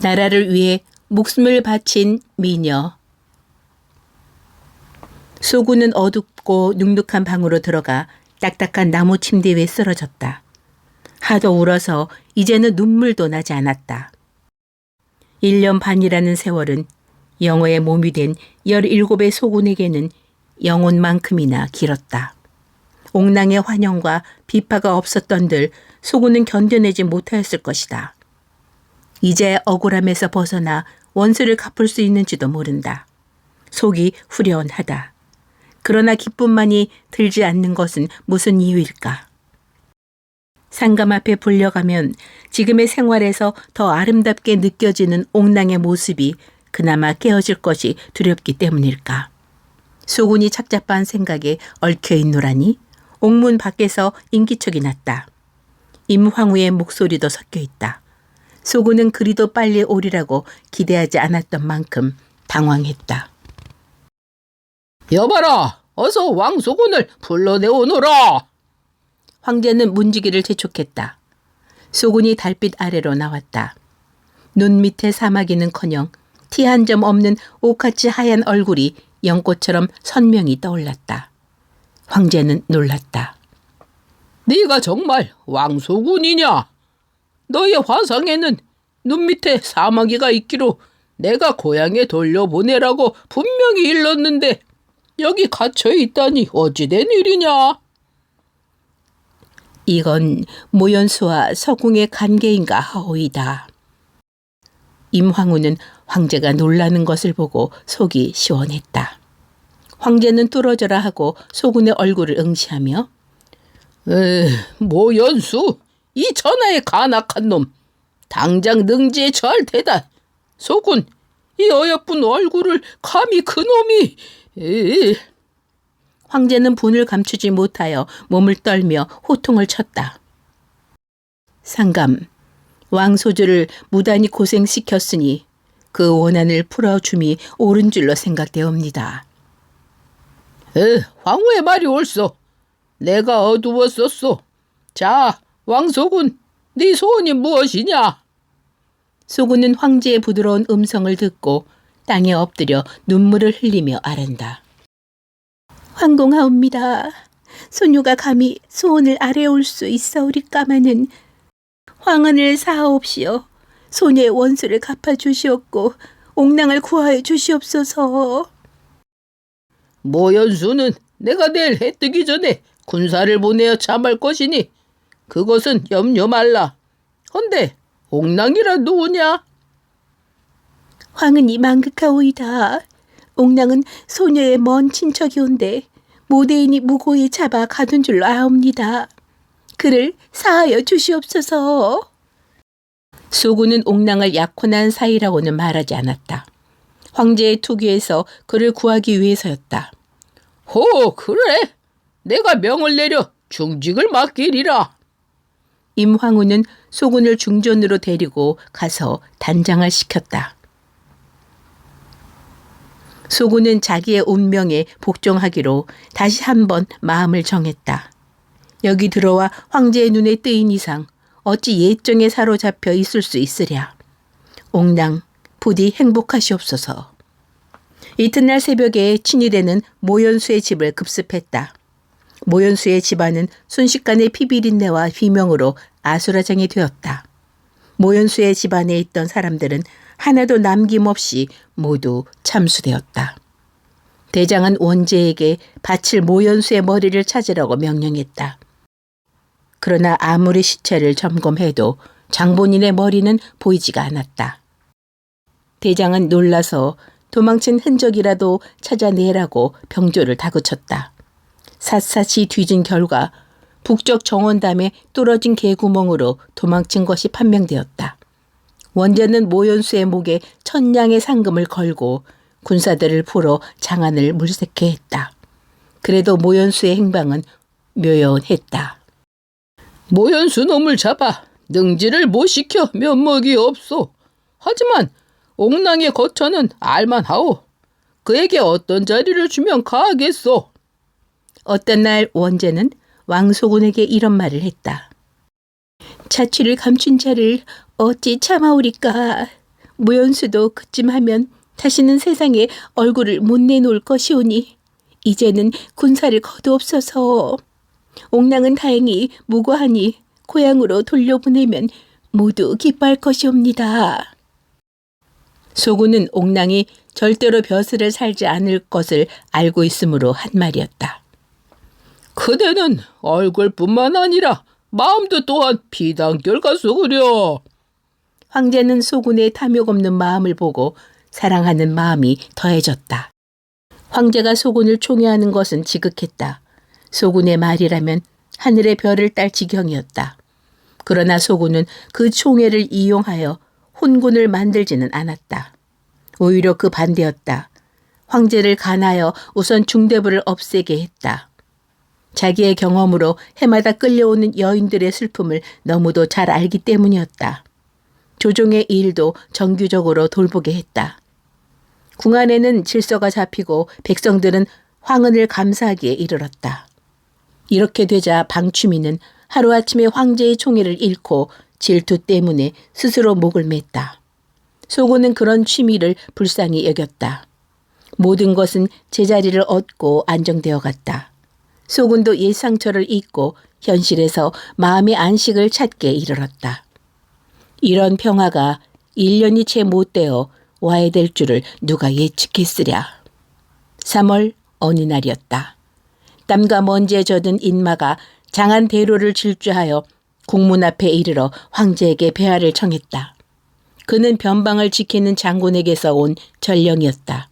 나라를 위해 목숨을 바친 미녀. 소군은 어둡고 눅눅한 방으로 들어가 딱딱한 나무 침대 위에 쓰러졌다. 하도 울어서 이제는 눈물도 나지 않았다. 1년 반이라는 세월은 영어의 몸이 된 17의 소군에게는 영혼만큼이나 길었다. 옥랑의 환영과 비파가 없었던들 소군은 견뎌내지 못하였을 것이다. 이제 억울함에서 벗어나 원수를 갚을 수 있는지도 모른다. 속이 후련하다. 그러나 기쁨만이 들지 않는 것은 무슨 이유일까? 상감 앞에 불려가면 지금의 생활에서 더 아름답게 느껴지는 옥랑의 모습이 그나마 깨어질 것이 두렵기 때문일까? 소군이 착잡한 생각에 얽혀있노라니 옥문 밖에서 인기척이 났다. 임황후의 목소리도 섞여 있다. 소군은 그리도 빨리 오리라고 기대하지 않았던 만큼 당황했다. 여봐라, 어서 왕소군을 불러내오너라. 황제는 문지기를 재촉했다. 소군이 달빛 아래로 나왔다. 눈 밑에 사마귀는커녕 티 한 점 없는 옥같이 하얀 얼굴이 연꽃처럼 선명히 떠올랐다. 황제는 놀랐다. 네가 정말 왕소군이냐? 너의 화상에는 눈 밑에 사마귀가 있기로 내가 고향에 돌려보내라고 분명히 일렀는데 여기 갇혀있다니 어찌된 일이냐? 이건 모연수와 서궁의 관계인가 하오이다. 임황후는 황제가 놀라는 것을 보고 속이 시원했다. 황제는 뚫어져라 하고 소군의 얼굴을 응시하며 모연수, 이 전하의 간악한 놈, 당장 능지에 처할 테다. 소군, 이 어여쁜 얼굴을 감히 그놈이... 황제는 분을 감추지 못하여 몸을 떨며 호통을 쳤다. 상감, 왕소주를 무단히 고생시켰으니 그 원한을 풀어줌이 옳은 줄로 생각되옵니다. 황후의 말이 옳소. 내가 어두웠었소. 자, 왕소군, 네 소원이 무엇이냐? 소군은 황제의 부드러운 음성을 듣고 땅에 엎드려 눈물을 흘리며 아른다. 황공하옵니다. 소녀가 감히 소원을 아뢰올 수 있사오리까마는 황혼을 사하옵시오. 소녀의 원수를 갚아주시옵고 옥랑을 구하여 주시옵소서. 모연수는 내가 내일 해 뜨기 전에 군사를 보내어 참할 것이니 그것은 염려 말라. 헌데 옥랑이라 누구냐? 황은이 망극하오이다. 옥랑은 소녀의 먼 친척이온데 모대인이 무고히 잡아 가둔 줄로 아옵니다. 그를 사하여 주시옵소서. 소군은 옥랑을 약혼한 사이라고는 말하지 않았다. 황제의 투기에서 그를 구하기 위해서였다. 그래. 내가 명을 내려 중직을 맡기리라. 임황후는 소군을 중전으로 데리고 가서 단장을 시켰다. 소군은 자기의 운명에 복종하기로 다시 한번 마음을 정했다. 여기 들어와 황제의 눈에 뜨인 이상 어찌 예정에 사로잡혀 있을 수 있으랴. 옥랑 부디 행복하시옵소서. 이튿날 새벽에 친위대는 모연수의 집을 급습했다. 모연수의 집안은 순식간에 피비린내와 비명으로 아수라장이 되었다. 모연수의 집안에 있던 사람들은 하나도 남김없이 모두 참수되었다. 대장은 원제에게 바칠 모연수의 머리를 찾으라고 명령했다. 그러나 아무리 시체를 점검해도 장본인의 머리는 보이지가 않았다. 대장은 놀라서 도망친 흔적이라도 찾아내라고 병조를 다그쳤다. 샅샅이 뒤진 결과 북쪽 정원담에 뚫어진 개구멍으로 도망친 것이 판명되었다. 원제는 모연수의 목에 1000냥의 상금을 걸고 군사들을 풀어 장안을 물색해 했다. 그래도 모연수의 행방은 묘연했다. 모연수 놈을 잡아 능지를 못 시켜 면목이 없소. 하지만 옥랑의 거처는 알만하오. 그에게 어떤 자리를 주면 가하겠소? 어떤 날 원재는 왕소군에게 이런 말을 했다. 자취를 감춘 자를 어찌 참아오리까. 무연수도 그쯤 하면 다시는 세상에 얼굴을 못 내놓을 것이오니 이제는 군사를 거두옵소서. 옥랑은 다행히 무고하니 고향으로 돌려보내면 모두 기뻐할 것이옵니다. 소군은 옥랑이 절대로 벼슬을 살지 않을 것을 알고 있으므로 한 말이었다. 그대는 얼굴뿐만 아니라 마음도 또한 피단결 같소구려. 황제는 소군의 탐욕 없는 마음을 보고 사랑하는 마음이 더해졌다. 황제가 소군을 총애하는 것은 지극했다. 소군의 말이라면 하늘의 별을 딸 지경이었다. 그러나 소군은 그 총애를 이용하여 혼군을 만들지는 않았다. 오히려 그 반대였다. 황제를 간하여 우선 중대부를 없애게 했다. 자기의 경험으로 해마다 끌려오는 여인들의 슬픔을 너무도 잘 알기 때문이었다. 조종의 일도 정규적으로 돌보게 했다. 궁 안에는 질서가 잡히고 백성들은 황은을 감사하기에 이르렀다. 이렇게 되자 방추미는 하루아침에 황제의 총애를 잃고 질투 때문에 스스로 목을 맸다. 소군은 그런 취미를 불쌍히 여겼다. 모든 것은 제자리를 얻고 안정되어 갔다. 소군도 옛 상처를 잊고 현실에서 마음의 안식을 찾게 이르렀다. 이런 평화가 1년이 채 못 되어 와해될 줄을 누가 예측했으랴. 3월 어느 날이었다. 땀과 먼지에 젖은 인마가 장안 대로를 질주하여 국문 앞에 이르러 황제에게 배하를 청했다. 그는 변방을 지키는 장군에게서 온 전령이었다.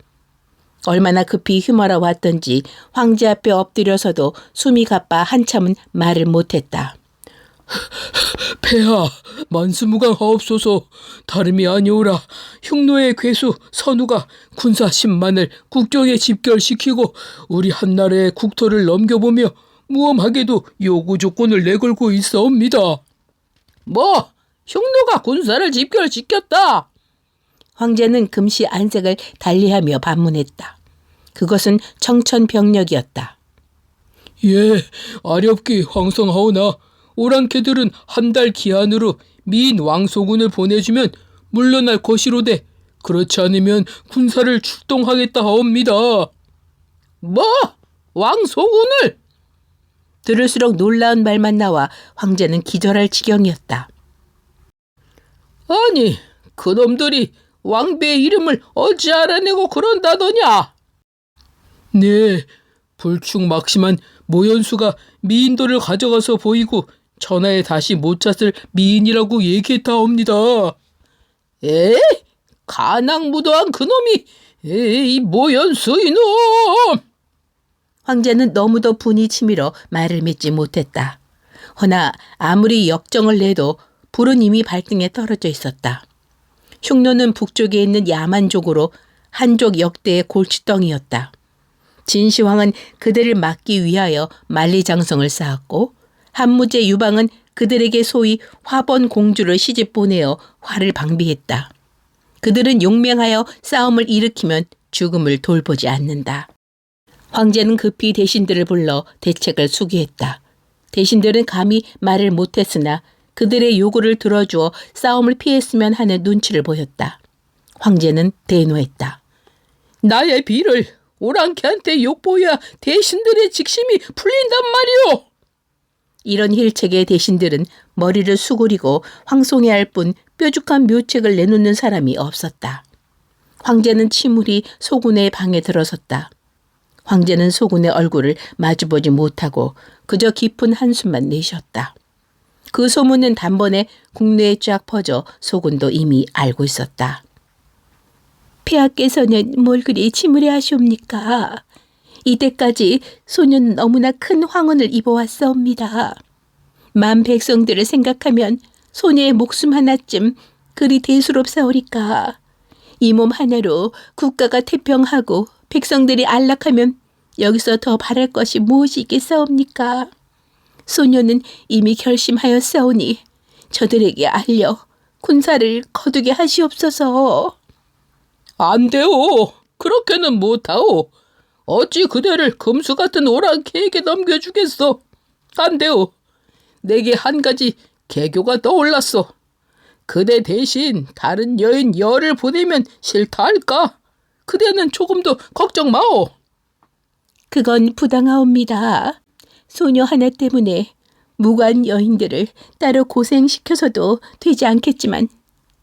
얼마나 급히 휘말아 왔던지 황제 앞에 엎드려서도 숨이 가빠 한참은 말을 못했다. 폐하, 만수무강하옵소서. 다름이 아니오라. 흉노의 괴수 선우가 군사 10만을 국정에 집결시키고 우리 한나라의 국토를 넘겨보며 무엄하게도 요구 조건을 내걸고 있사옵니다. 뭐? 흉노가 군사를 집결시켰다? 황제는 금시 안색을 달리하며 반문했다. 그것은 청천벽력이었다. 예, 아렵기 황성하오나 오랑캐들은 한 달 기한으로 미인 왕소군을 보내주면 물러날 것이로되 그렇지 않으면 군사를 출동하겠다 하옵니다. 뭐? 왕소군을? 들을수록 놀라운 말만 나와 황제는 기절할 지경이었다. 아니, 그놈들이 왕비의 이름을 어찌 알아내고 그런다더냐? 네, 불충막심한 모연수가 미인도를 가져가서 보이고 전하에 다시 못 찾을 미인이라고 얘기했다옵니다. 에이, 가낭무도한 그놈이, 에이, 모연수 이놈! 황제는 너무도 분이 치밀어 말을 맺지 못했다. 허나 아무리 역정을 내도 불은 이미 발등에 떨어져 있었다. 흉노는 북쪽에 있는 야만족으로 한족 역대의 골칫덩이였다. 진시황은 그들을 막기 위하여 만리장성을 쌓았고 한무제 유방은 그들에게 소위 화번 공주를 시집 보내어 화를 방비했다. 그들은 용맹하여 싸움을 일으키면 죽음을 돌보지 않는다. 황제는 급히 대신들을 불러 대책을 수기했다. 대신들은 감히 말을 못했으나 그들의 요구를 들어주어 싸움을 피했으면 하는 눈치를 보였다. 황제는 대노했다. 나의 비를 오랑캐한테 욕보여야 대신들의 직심이 풀린단 말이오. 이런 힐책의 대신들은 머리를 수그리고 황송해할 뿐 뾰족한 묘책을 내놓는 사람이 없었다. 황제는 침울히 소군의 방에 들어섰다. 황제는 소군의 얼굴을 마주보지 못하고 그저 깊은 한숨만 내쉬었다. 그 소문은 단번에 국내에 쫙 퍼져 소군도 이미 알고 있었다. 폐하께서는 뭘 그리 침울해 하시옵니까? 이때까지 소녀는 너무나 큰 황혼을 입어왔사옵니다. 만 백성들을 생각하면 소녀의 목숨 하나쯤 그리 대수롭사오리까. 이 몸 하나로 국가가 태평하고 백성들이 안락하면 여기서 더 바랄 것이 무엇이 있겠사옵니까? 소녀는 이미 결심하였사오니 저들에게 알려 군사를 거두게 하시옵소서. 안 돼요. 그렇게는 못하오. 어찌 그대를 금수 같은 오랑캐에게 넘겨주겠소. 안 되오. 내게 한 가지 개교가 떠올랐소. 그대 대신 다른 여인 열을 보내면 싫다 할까? 그대는 조금도 걱정 마오. 그건 부당하옵니다. 소녀 하나 때문에 무관 여인들을 따로 고생시켜서도 되지 않겠지만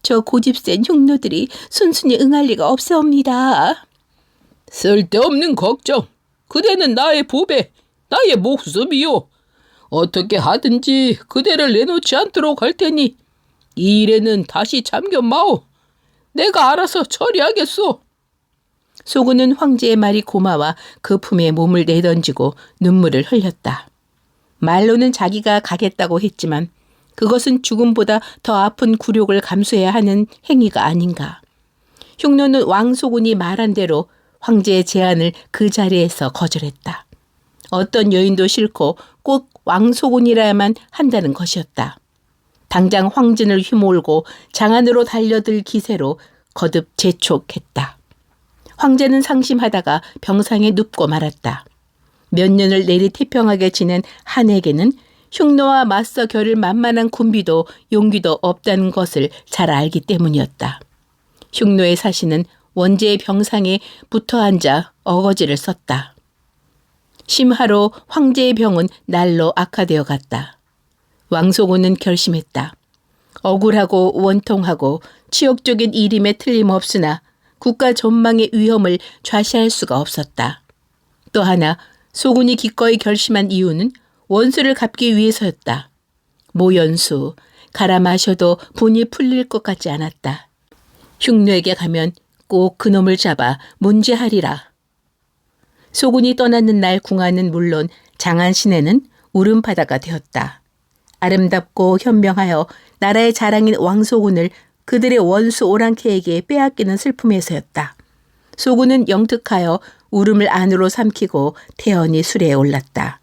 저 고집센 흉노들이 순순히 응할 리가 없사옵니다. 쓸데없는 걱정. 그대는 나의 보배, 나의 목숨이요. 어떻게 하든지 그대를 내놓지 않도록 할 테니 이 일에는 다시 참견 마오. 내가 알아서 처리하겠소. 소군은 황제의 말이 고마워 그 품에 몸을 내던지고 눈물을 흘렸다. 말로는 자기가 가겠다고 했지만 그것은 죽음보다 더 아픈 굴욕을 감수해야 하는 행위가 아닌가. 흉노는 왕소군이 말한 대로 황제의 제안을 그 자리에서 거절했다. 어떤 여인도 싫고 꼭 왕소군이라야만 한다는 것이었다. 당장 황진을 휘몰고 장안으로 달려들 기세로 거듭 재촉했다. 황제는 상심하다가 병상에 눕고 말았다. 몇 년을 내리태평하게 지낸 한에게는 흉노와 맞서 겨룰 만만한 군비도 용기도 없다는 것을 잘 알기 때문이었다. 흉노의 사신은 원제의 병상에 붙어 앉아 어거지를 썼다. 심하로 황제의 병은 날로 악화되어 갔다. 왕소군은 결심했다. 억울하고 원통하고 치욕적인 일임에 틀림없으나 국가 전망의 위험을 좌시할 수가 없었다. 또 하나 소군이 기꺼이 결심한 이유는 원수를 갚기 위해서였다. 모연수, 갈아 마셔도 분이 풀릴 것 같지 않았다. 흉노에게 가면 꼭 그놈을 잡아 문제하리라. 소군이 떠나는 날 궁하는 물론 장안 시내는 울음바다가 되었다. 아름답고 현명하여 나라의 자랑인 왕소군을 그들의 원수 오랑캐에게 빼앗기는 슬픔에서였다. 소군은 영특하여 울음을 안으로 삼키고 태연히 수레에 올랐다.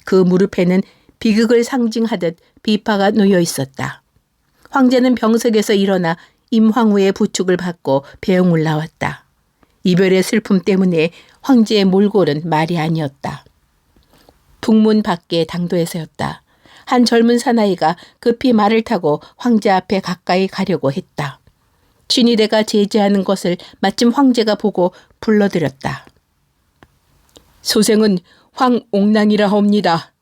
그 무릎에는 비극을 상징하듯 비파가 놓여 있었다. 황제는 병석에서 일어나 임황후의 부축을 받고 배웅을 나왔다. 이별의 슬픔 때문에 황제의 몰골은 말이 아니었다. 북문 밖의 당도에서였다. 한 젊은 사나이가 급히 말을 타고 황제 앞에 가까이 가려고 했다. 친위대가 제지하는 것을 마침 황제가 보고 불러들였다. 소생은 황옥랑이라 합니다.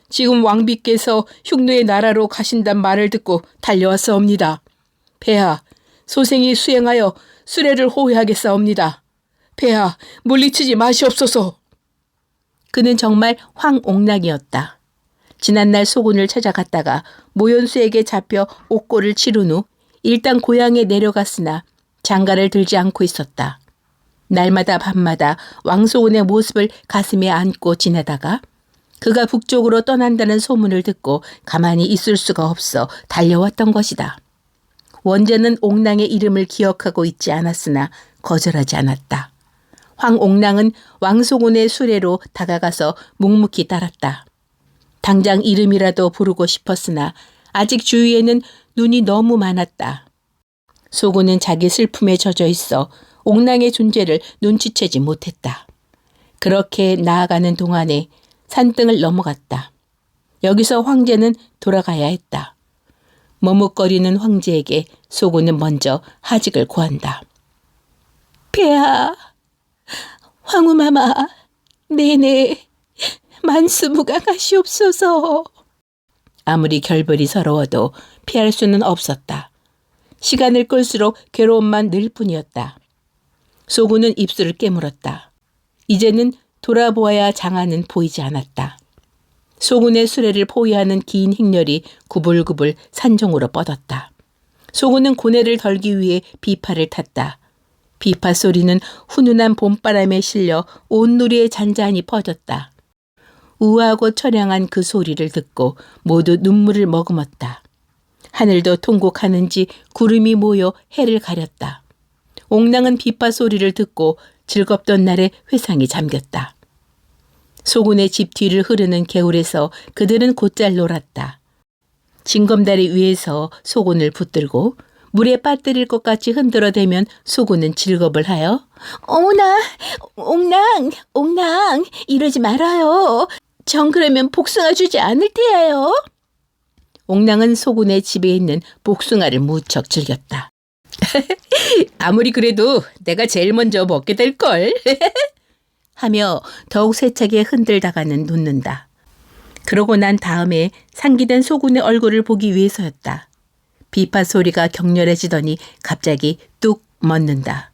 지금 왕비께서 흉노의 나라로 가신단 말을 듣고 달려왔사옵니다. 폐하, 소생이 수행하여 수레를 호위하겠사옵니다. 폐하, 물리치지 마시옵소서. 그는 정말 황옥랑이었다. 지난날 소군을 찾아갔다가 모연수에게 잡혀 옥고를 치른 후 일단 고향에 내려갔으나 장가를 들지 않고 있었다. 날마다 밤마다 왕소군의 모습을 가슴에 안고 지내다가 그가 북쪽으로 떠난다는 소문을 듣고 가만히 있을 수가 없어 달려왔던 것이다. 원제는 옥랑의 이름을 기억하고 있지 않았으나 거절하지 않았다. 황옥랑은 왕소군의 수레로 다가가서 묵묵히 따랐다. 당장 이름이라도 부르고 싶었으나 아직 주위에는 눈이 너무 많았다. 소군은 자기 슬픔에 젖어 있어 옥랑의 존재를 눈치채지 못했다. 그렇게 나아가는 동안에 산등을 넘어갔다. 여기서 황제는 돌아가야 했다. 머뭇거리는 황제에게 소군은 먼저 하직을 구한다. 폐하, 황후마마, 내내 만수무강하시옵소서. 아무리 결별이 서러워도 피할 수는 없었다. 시간을 끌수록 괴로움만 늘 뿐이었다. 소군은 입술을 깨물었다. 이제는 돌아보아야 장안은 보이지 않았다. 소군의 수레를 포위하는 긴 행렬이 구불구불 산중으로 뻗었다. 소군은 고뇌를 덜기 위해 비파를 탔다. 비파 소리는 훈훈한 봄바람에 실려 온 누리에 잔잔히 퍼졌다. 우아하고 처량한 그 소리를 듣고 모두 눈물을 머금었다. 하늘도 통곡하는지 구름이 모여 해를 가렸다. 옥랑은 비파 소리를 듣고 즐겁던 날의 회상이 잠겼다. 소군의 집 뒤를 흐르는 개울에서 그들은 곧잘 놀았다. 징검다리 위에서 소군을 붙들고 물에 빠뜨릴 것 같이 흔들어대면 소군은 질겁을 하여 어머나, 옥랑, 이러지 말아요. 전 그러면 복숭아 주지 않을 테예요. 옥랑은 소군의 집에 있는 복숭아를 무척 즐겼다. 아무리 그래도 내가 제일 먼저 먹게 될걸. 하며 더욱 세차게 흔들다가는 눕는다. 그러고 난 다음에 상기된 소군의 얼굴을 보기 위해서였다. 비파 소리가 격렬해지더니 갑자기 뚝 멎는다.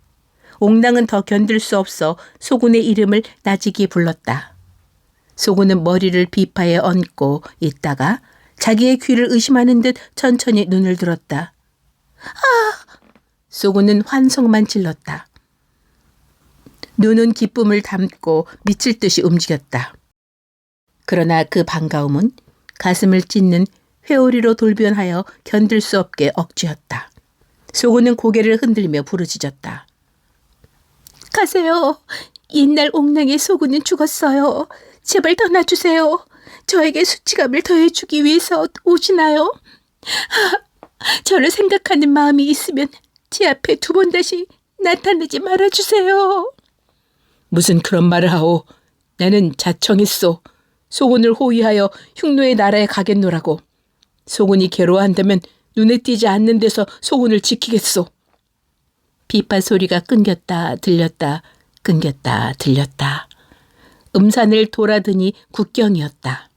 옥랑은 더 견딜 수 없어 소군의 이름을 나직이 불렀다. 소군은 머리를 비파에 얹고 있다가 자기의 귀를 의심하는 듯 천천히 눈을 들었다. 아! 소군은 환성만 질렀다. 눈은 기쁨을 담고 미칠 듯이 움직였다. 그러나 그 반가움은 가슴을 찢는 회오리로 돌변하여 견딜 수 없게 억지였다. 소군은 고개를 흔들며 부르짖었다. 가세요. 옛날 옥랑의 소군은 죽었어요. 제발 떠나주세요. 저에게 수치감을 더해주기 위해서 오시나요? 저를 생각하는 마음이 있으면 제 앞에 두 번 다시 나타나지 말아주세요. 무슨 그런 말을 하오. 나는 자청했소. 소군을 호위하여 흉노의 나라에 가겠노라고. 소군이 괴로워한다면 눈에 띄지 않는 데서 소군을 지키겠소. 비파 소리가 끊겼다 들렸다 끊겼다 들렸다. 음산을 돌아드니 국경이었다.